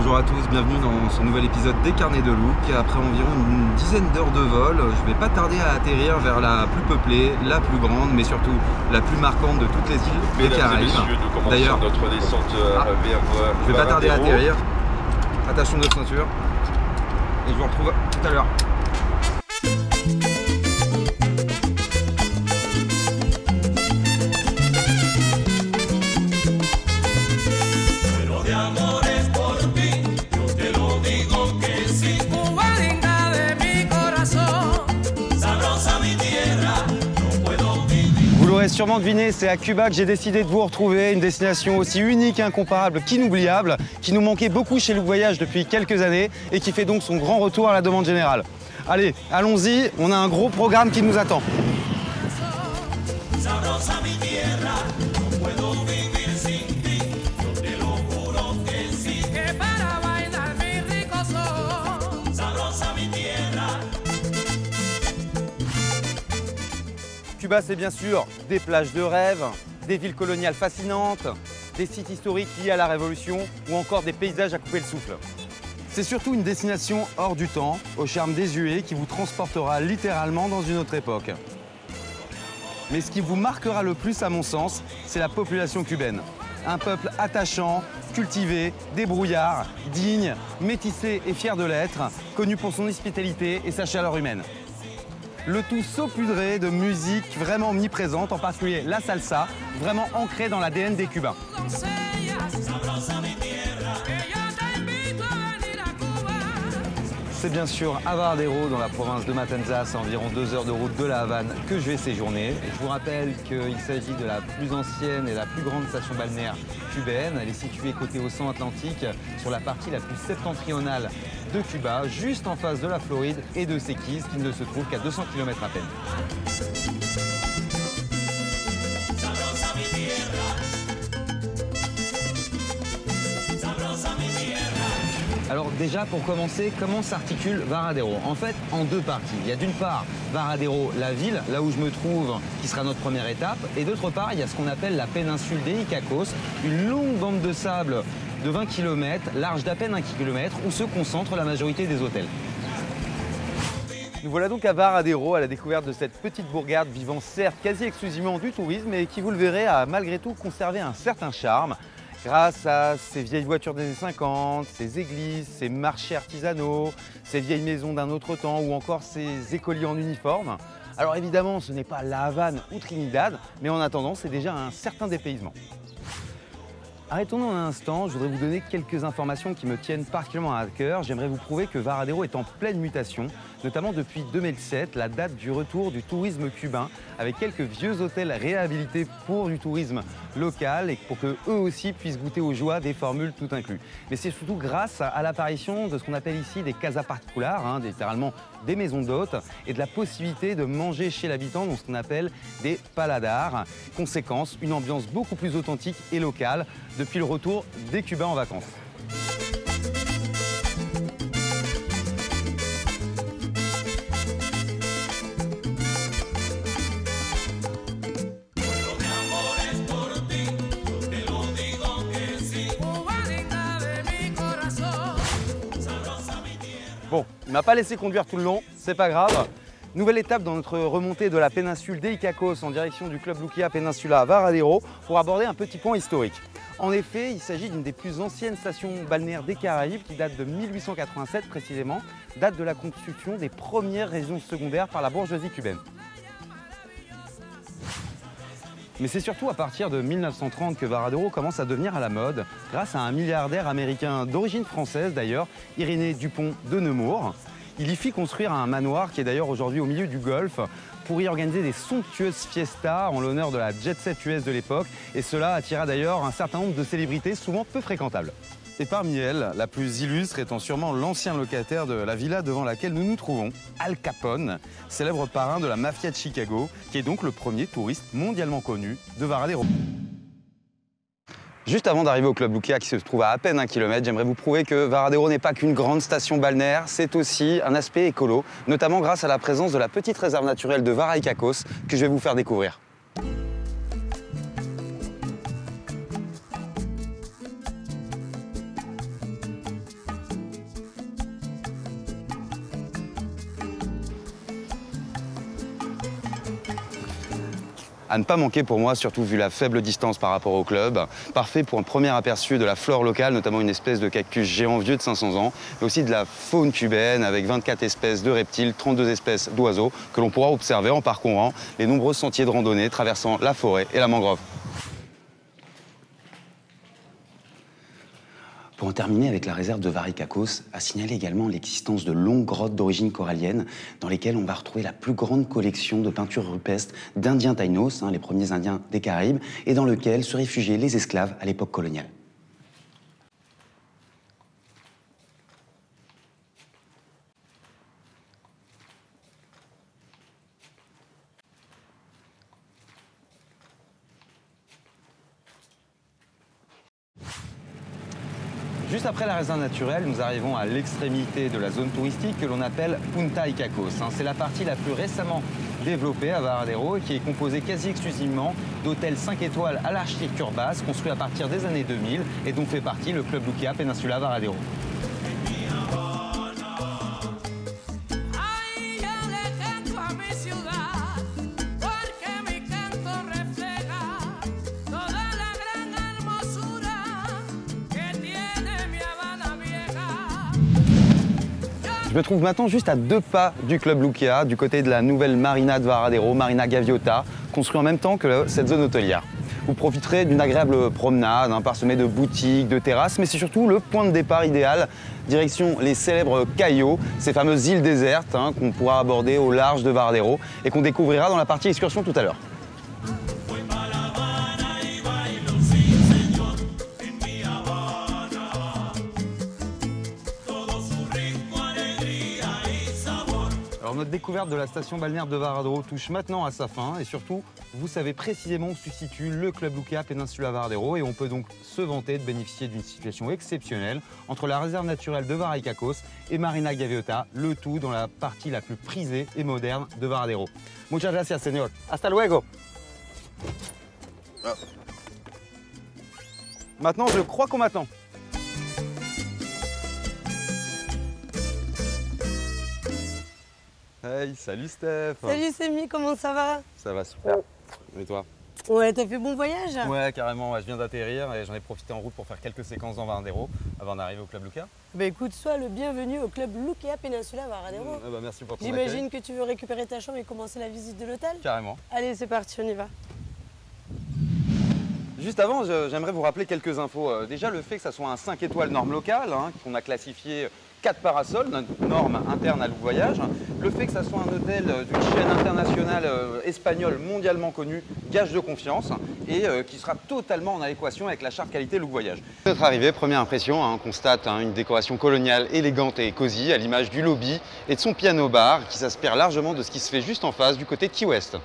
Bonjour à tous, bienvenue dans ce nouvel épisode des Carnets de Louk. Après environ une dizaine d'heures de vol, je vais pas tarder à atterrir vers la plus peuplée, la plus grande, mais surtout la plus marquante de toutes les îles des Caraïbes. D'ailleurs, notre descente vers je vais pas tarder à atterrir. Attachons nos ceintures et je vous retrouve tout à l'heure. Vous l'aurez sûrement deviné, c'est à Cuba que j'ai décidé de vous retrouver, une destination aussi unique, incomparable qu'inoubliable, qui nous manquait beaucoup chez Louk Voyage depuis quelques années et qui fait donc son grand retour à la demande générale. Allez, allons-y, on a un gros programme qui nous attend. Cuba, c'est bien sûr des plages de rêve, des villes coloniales fascinantes, des sites historiques liés à la Révolution ou encore des paysages à couper le souffle. C'est surtout une destination hors du temps, au charme désuet, qui vous transportera littéralement dans une autre époque. Mais ce qui vous marquera le plus, à mon sens, c'est la population cubaine. Un peuple attachant, cultivé, débrouillard, digne, métissé et fier de l'être, connu pour son hospitalité et sa chaleur humaine. Le tout saupoudré de musique vraiment omniprésente, en particulier la salsa, vraiment ancrée dans l'ADN des Cubains. C'est bien sûr à Varadero, dans la province de Matanzas, à environ 2 heures de route de la Havane, que je vais séjourner. Et je vous rappelle qu'il s'agit de la plus ancienne et la plus grande station balnéaire cubaine. Elle est située côté océan Atlantique, sur la partie la plus septentrionale de Cuba, juste en face de la Floride et de ses quilles, qui ne se trouve qu'à 200 km à peine. Alors déjà, pour commencer, comment s'articule Varadero? En fait, en deux parties. Il y a d'une part Varadero, la ville, là où je me trouve, qui sera notre première étape. Et d'autre part, il y a ce qu'on appelle la péninsule des Icacos, une longue bande de sable de 20 km, large d'à peine 1 km, où se concentre la majorité des hôtels. Nous voilà donc à Varadero, à la découverte de cette petite bourgade vivant certes quasi exclusivement du tourisme, mais qui, vous le verrez, a malgré tout conservé un certain charme. Grâce à ces vieilles voitures des années 50, ces églises, ces marchés artisanaux, ces vieilles maisons d'un autre temps ou encore ces écoliers en uniforme. Alors évidemment, ce n'est pas La Havane ou Trinidad, mais en attendant, c'est déjà un certain dépaysement. Arrêtons-nous un instant, je voudrais vous donner quelques informations qui me tiennent particulièrement à cœur. J'aimerais vous prouver que Varadero est en pleine mutation, notamment depuis 2007, la date du retour du tourisme cubain, avec quelques vieux hôtels réhabilités pour du tourisme local et pour qu'eux aussi puissent goûter aux joies des formules tout inclus. Mais c'est surtout grâce à l'apparition de ce qu'on appelle ici des casas particulares, littéralement des maisons d'hôtes, et de la possibilité de manger chez l'habitant dans ce qu'on appelle des paladars. Conséquence, une ambiance beaucoup plus authentique et locale depuis le retour des Cubains en vacances. Bon, il ne m'a pas laissé conduire tout le long, c'est pas grave. Nouvelle étape dans notre remontée de la péninsule des Icacos en direction du club Lookia Peninsula Varadero pour aborder un petit point historique. En effet, il s'agit d'une des plus anciennes stations balnéaires des Caraïbes qui date de 1887 précisément, date de la construction des premières résidences secondaires par la bourgeoisie cubaine. Mais c'est surtout à partir de 1930 que Varadero commence à devenir à la mode, grâce à un milliardaire américain d'origine française d'ailleurs, Irénée Dupont de Nemours. Il y fit construire un manoir qui est d'ailleurs aujourd'hui au milieu du Golfe pour y organiser des somptueuses fiestas en l'honneur de la jet-set US de l'époque. Et cela attira d'ailleurs un certain nombre de célébrités souvent peu fréquentables. Et parmi elles, la plus illustre étant sûrement l'ancien locataire de la villa devant laquelle nous nous trouvons, Al Capone, célèbre parrain de la mafia de Chicago, qui est donc le premier touriste mondialement connu de Varadero. Juste avant d'arriver au club Lookia qui se trouve à peine 1 km, j'aimerais vous prouver que Varadero n'est pas qu'une grande station balnéaire, c'est aussi un aspect écolo, notamment grâce à la présence de la petite réserve naturelle de Vara Icacos que je vais vous faire découvrir. À ne pas manquer pour moi, surtout vu la faible distance par rapport au club. Parfait pour un premier aperçu de la flore locale, notamment une espèce de cactus géant vieux de 500 ans, mais aussi de la faune cubaine avec 24 espèces de reptiles, 32 espèces d'oiseaux que l'on pourra observer en parcourant les nombreux sentiers de randonnée traversant la forêt et la mangrove. Pour en terminer avec la réserve de Varicacos, à signaler également l'existence de longues grottes d'origine corallienne dans lesquelles on va retrouver la plus grande collection de peintures rupestres d'Indiens Taïnos, les premiers Indiens des Caraïbes, et dans lequel se réfugiaient les esclaves à l'époque coloniale. Juste après la réserve naturelle, nous arrivons à l'extrémité de la zone touristique que l'on appelle Punta Icacos. C'est la partie la plus récemment développée à Varadero et qui est composée quasi exclusivement d'hôtels 5 étoiles à l'architecture basse construits à partir des années 2000 et dont fait partie le Club Luquea Península Varadero. Je me trouve maintenant juste à 2 pas du Club Luquea, du côté de la nouvelle marina de Varadero, Marina Gaviota, construite en même temps que cette zone hôtelière. Vous profiterez d'une agréable promenade parsemée de boutiques, de terrasses, mais c'est surtout le point de départ idéal, direction les célèbres Cayos, ces fameuses îles désertes qu'on pourra aborder au large de Varadero et qu'on découvrira dans la partie excursion tout à l'heure. Alors notre découverte de la station balnéaire de Varadero touche maintenant à sa fin et surtout, vous savez précisément où se situe le Club Luquea Península Varadero et on peut donc se vanter de bénéficier d'une situation exceptionnelle entre la réserve naturelle de Varicacos et Marina Gaviota, le tout dans la partie la plus prisée et moderne de Varadero. Muchas gracias, señor. Hasta luego. Maintenant, je crois qu'on m'attend. Hey, salut Steph. Salut Samy, comment ça va? Ça va super. Et toi? Ouais, t'as fait bon voyage? Ouais, carrément, je viens d'atterrir et j'en ai profité en route pour faire quelques séquences dans Varadero avant d'arriver au Club Luquea. Bah écoute, sois le bienvenu au Club Luquea Península Varadero. Bah, merci pour ton J'imagine que tu veux récupérer ta chambre et commencer la visite de l'hôtel? Carrément. Allez, c'est parti, on y va. Juste avant, j'aimerais vous rappeler quelques infos. Déjà, le fait que ça soit un 5 étoiles norme locale, qu'on a classifié 4 parasols, notre norme interne à Look Voyage. Le fait que ça soit un hôtel d'une chaîne internationale espagnole mondialement connue, gage de confiance et qui sera totalement en adéquation avec la charte qualité Look Voyage. Notre arrivée, première impression, on constate une décoration coloniale élégante et cosy à l'image du lobby et de son piano bar qui s'inspire largement de ce qui se fait juste en face du côté de Key West.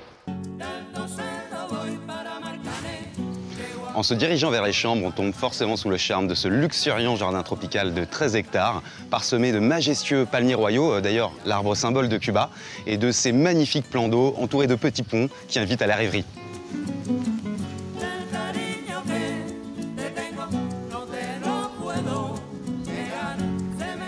En se dirigeant vers les chambres, on tombe forcément sous le charme de ce luxuriant jardin tropical de 13 hectares, parsemé de majestueux palmiers royaux, d'ailleurs l'arbre symbole de Cuba, et de ces magnifiques plans d'eau entourés de petits ponts qui invitent à la rêverie.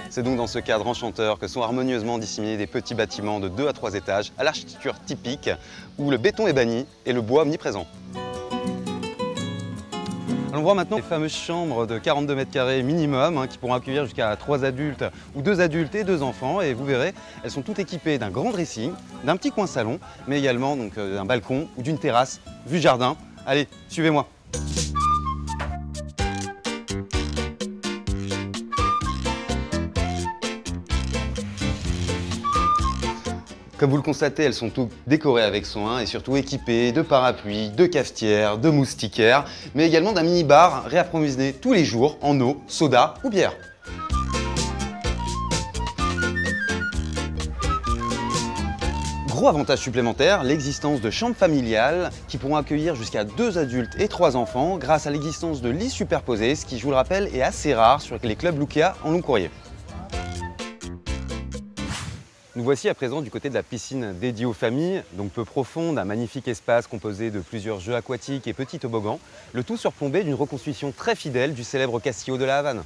C'est donc dans ce cadre enchanteur que sont harmonieusement disséminés des petits bâtiments de 2 à 3 étages à l'architecture typique, où le béton est banni et le bois omniprésent. On voit maintenant les fameuses chambres de 42 mètres carrés minimum qui pourront accueillir jusqu'à 3 adultes ou 2 adultes et 2 enfants. Et vous verrez, elles sont toutes équipées d'un grand dressing, d'un petit coin salon, mais également d'un balcon ou d'une terrasse vue jardin. Allez, suivez-moi. Comme vous le constatez, elles sont toutes décorées avec soin et surtout équipées de parapluies, de cafetières, de moustiquaires, mais également d'un mini-bar réapprovisionné tous les jours en eau, soda ou bière. Gros avantage supplémentaire, l'existence de chambres familiales qui pourront accueillir jusqu'à 2 adultes et 3 enfants grâce à l'existence de lits superposés, ce qui, je vous le rappelle, est assez rare sur les clubs Luquea en long courrier. Nous voici à présent du côté de la piscine dédiée aux familles, donc peu profonde, un magnifique espace composé de plusieurs jeux aquatiques et petits toboggans, le tout surplombé d'une reconstitution très fidèle du célèbre Castillo de la Havane.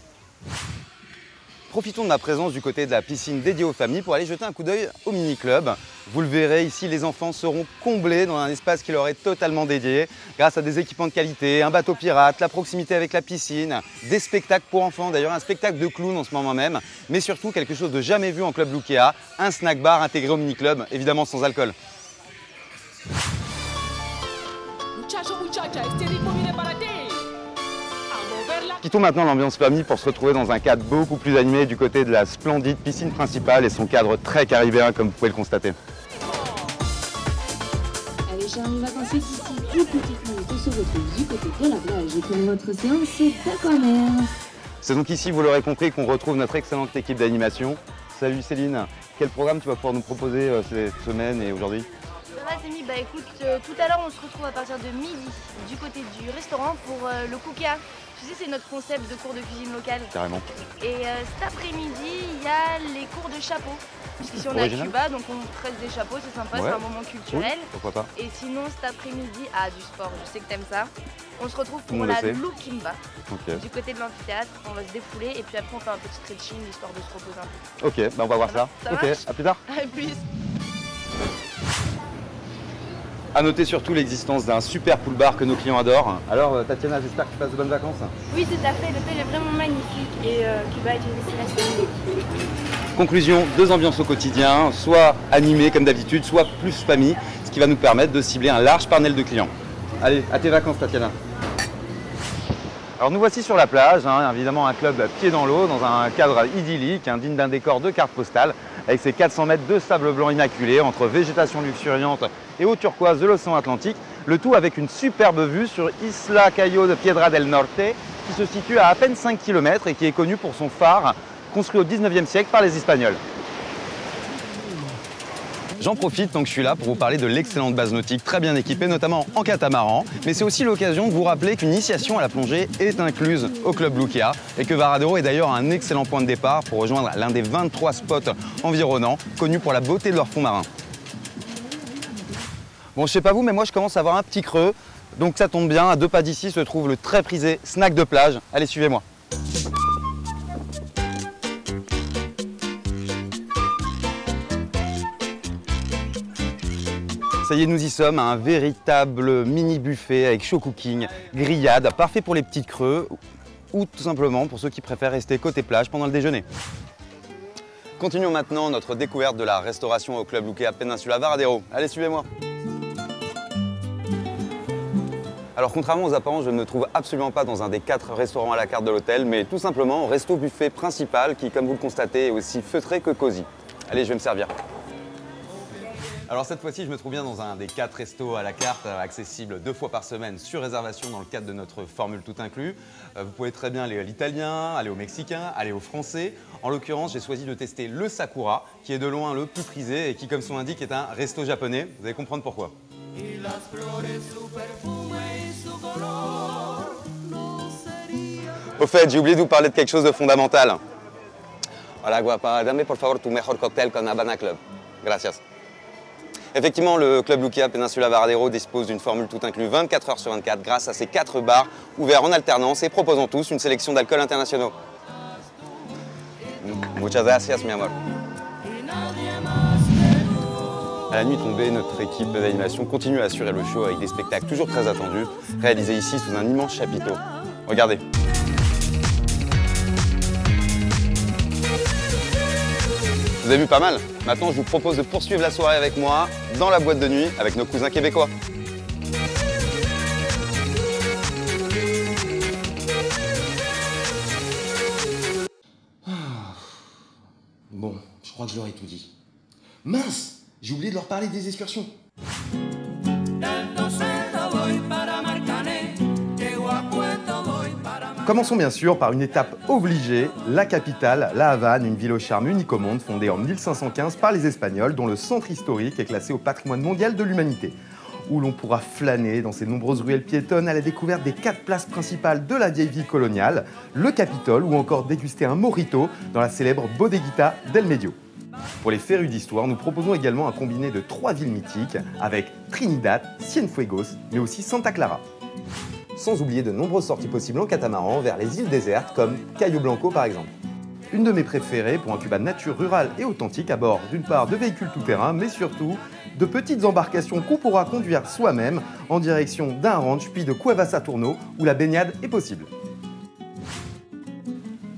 Profitons de ma présence du côté de la piscine dédiée aux familles pour aller jeter un coup d'œil au mini-club. Vous le verrez, ici les enfants seront comblés dans un espace qui leur est totalement dédié grâce à des équipements de qualité, un bateau pirate, la proximité avec la piscine, des spectacles pour enfants, d'ailleurs un spectacle de clown en ce moment même, mais surtout quelque chose de jamais vu en club Lukea, un snack bar intégré au mini-club, évidemment sans alcool. Quittons maintenant l'ambiance famille pour se retrouver dans un cadre beaucoup plus animé du côté de la splendide piscine principale et son cadre très caribéen comme vous pouvez le constater. Allez chers vacanciers, ici deux petites minutes, on se retrouve du côté de la plage et pour votre séance d'aquamer. C'est donc ici, vous l'aurez compris, qu'on retrouve notre excellente équipe d'animation. Salut Céline, quel programme tu vas pouvoir nous proposer cette semaine et aujourd'hui? Ça va Samy, bah écoute, tout à l'heure on se retrouve à partir de midi du côté du restaurant pour le Kuka. Tu sais, c'est notre concept de cours de cuisine locale. Carrément. Et cet après-midi, il y a les cours de chapeau. Puisqu'ici on est à Cuba, donc on tresse des chapeaux, c'est sympa, c'est un moment culturel. Oui, pourquoi pas. Et sinon cet après-midi, du sport, je sais que t'aimes ça. On se retrouve pour la Lukimba. Du côté de l'amphithéâtre, on va se défouler et puis après on fait un petit stretching histoire de se reposer un peu. Ok, bah on va voir ça. Ok, à plus tard. À plus. A noter surtout l'existence d'un super pool bar que nos clients adorent. Alors Tatiana, j'espère que tu passes de bonnes vacances. Oui, tout à fait. L'hôtel est vraiment magnifique et Cuba est une destination unique. Conclusion, deux ambiances au quotidien, soit animées comme d'habitude, soit plus famille, ce qui va nous permettre de cibler un large panel de clients. Allez, à tes vacances Tatiana. Alors nous voici sur la plage, évidemment un club pied dans l'eau, dans un cadre idyllique, digne d'un décor de carte postale, avec ses 400 mètres de sable blanc immaculé, entre végétation luxuriante et eau turquoise de l'océan Atlantique, le tout avec une superbe vue sur Isla Cayo de Piedra del Norte, qui se situe à peine 5 km et qui est connue pour son phare, construit au 19e siècle par les Espagnols. J'en profite tant que je suis là pour vous parler de l'excellente base nautique très bien équipée, notamment en catamaran. Mais c'est aussi l'occasion de vous rappeler qu'une initiation à la plongée est incluse au club Lukea et que Varadero est d'ailleurs un excellent point de départ pour rejoindre l'un des 23 spots environnants, connus pour la beauté de leur fond marin. Bon, je sais pas vous, mais moi je commence à avoir un petit creux. Donc ça tombe bien, à 2 pas d'ici se trouve le très prisé snack de plage. Allez, suivez-moi. Ça y est, nous y sommes, un véritable mini buffet avec show cooking, grillade, parfait pour les petites creux ou tout simplement pour ceux qui préfèrent rester côté plage pendant le déjeuner. Continuons maintenant notre découverte de la restauration au club Lukea Péninsula Varadero. Allez, suivez-moi. Alors contrairement aux apparences, je ne me trouve absolument pas dans un des 4 restaurants à la carte de l'hôtel, mais tout simplement au resto buffet principal qui, comme vous le constatez, est aussi feutré que cosy. Allez, je vais me servir. Alors cette fois-ci, je me trouve bien dans un des 4 restos à la carte, accessibles 2 fois par semaine sur réservation dans le cadre de notre formule tout inclus. Vous pouvez très bien aller à l'italien, aller au mexicain, aller au français. En l'occurrence, j'ai choisi de tester le Sakura, qui est de loin le plus prisé et qui, comme son nom l'indique, est un resto japonais. Vous allez comprendre pourquoi. Au fait, j'ai oublié de vous parler de quelque chose de fondamental. Hola, guapa, dame por favor tu mejor cóctel con Habana Club. Gracias. Effectivement, le club Lukea Péninsula Varadero dispose d'une formule tout inclus 24 heures sur 24 grâce à ses 4 bars ouverts en alternance et proposant tous une sélection d'alcools internationaux. Muchas gracias, mi amor. À la nuit tombée, notre équipe d'animation continue à assurer le show avec des spectacles toujours très attendus, réalisés ici sous un immense chapiteau. Regardez. Vous avez vu pas mal? Maintenant, je vous propose de poursuivre la soirée avec moi dans la boîte de nuit avec nos cousins québécois. Bon, je crois que j'aurais tout dit. Mince, j'ai oublié de leur parler des excursions. Commençons bien sûr par une étape obligée, la capitale, La Havane, une ville au charme unique au monde, fondée en 1515 par les Espagnols, dont le centre historique est classé au patrimoine mondial de l'humanité, où l'on pourra flâner dans ses nombreuses ruelles piétonnes à la découverte des 4 places principales de la vieille ville coloniale, le Capitole, ou encore déguster un mojito dans la célèbre Bodeguita del Medio. Pour les férus d'histoire, nous proposons également un combiné de 3 villes mythiques, avec Trinidad, Cienfuegos, mais aussi Santa Clara. Sans oublier de nombreuses sorties possibles en catamaran vers les îles désertes, comme Cayo Blanco par exemple. une de mes préférées pour un Cuba de nature rurale et authentique à bord d'une part de véhicules tout-terrain, mais surtout de petites embarcations qu'on pourra conduire soi-même en direction d'un ranch puis de Cueva Saturno où la baignade est possible.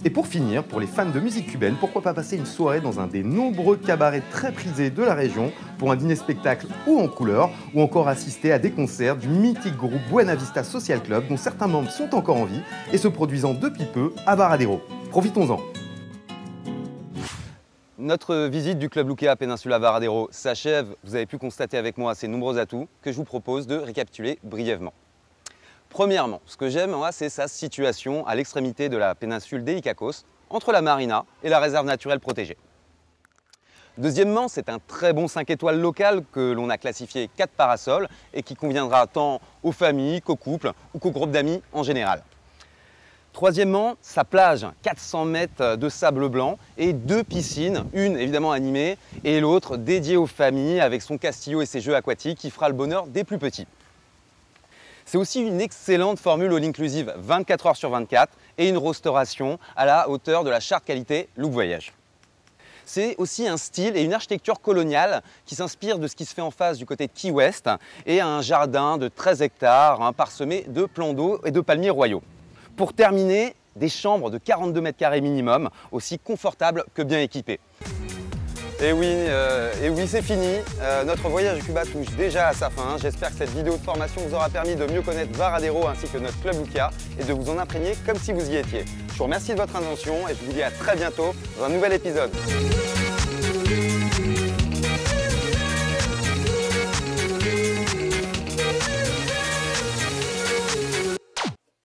Et pour finir, pour les fans de musique cubaine, pourquoi pas passer une soirée dans un des nombreux cabarets très prisés de la région pour un dîner-spectacle ou en couleur, ou encore assister à des concerts du mythique groupe Buena Vista Social Club dont certains membres sont encore en vie et se produisant depuis peu à Varadero. Profitons-en. Notre visite du Club Luquea Péninsula Varadero s'achève. Vous avez pu constater avec moi ces nombreux atouts que je vous propose de récapituler brièvement. Premièrement, ce que j'aime, c'est sa situation à l'extrémité de la péninsule des Icacos, entre la marina et la réserve naturelle protégée. Deuxièmement, c'est un très bon 5 étoiles local que l'on a classifié 4 parasols et qui conviendra tant aux familles qu'aux couples ou qu'aux groupes d'amis en général. Troisièmement, sa plage, 400 mètres de sable blanc et 2 piscines, une évidemment animée et l'autre dédiée aux familles avec son castillo et ses jeux aquatiques qui fera le bonheur des plus petits. C'est aussi une excellente formule all-inclusive 24 heures sur 24 et une restauration à la hauteur de la charte qualité Look Voyage. C'est aussi un style et une architecture coloniale qui s'inspire de ce qui se fait en face du côté de Key West et un jardin de 13 hectares parsemé de plans d'eau et de palmiers royaux. Pour terminer, des chambres de 42 mètres carrés minimum, aussi confortables que bien équipées. Et oui, c'est fini. Notre voyage à Cuba touche déjà à sa fin. J'espère que cette vidéo de formation vous aura permis de mieux connaître Varadero ainsi que notre Club Luquea et de vous en imprégner comme si vous y étiez. Je vous remercie de votre attention et je vous dis à très bientôt dans un nouvel épisode.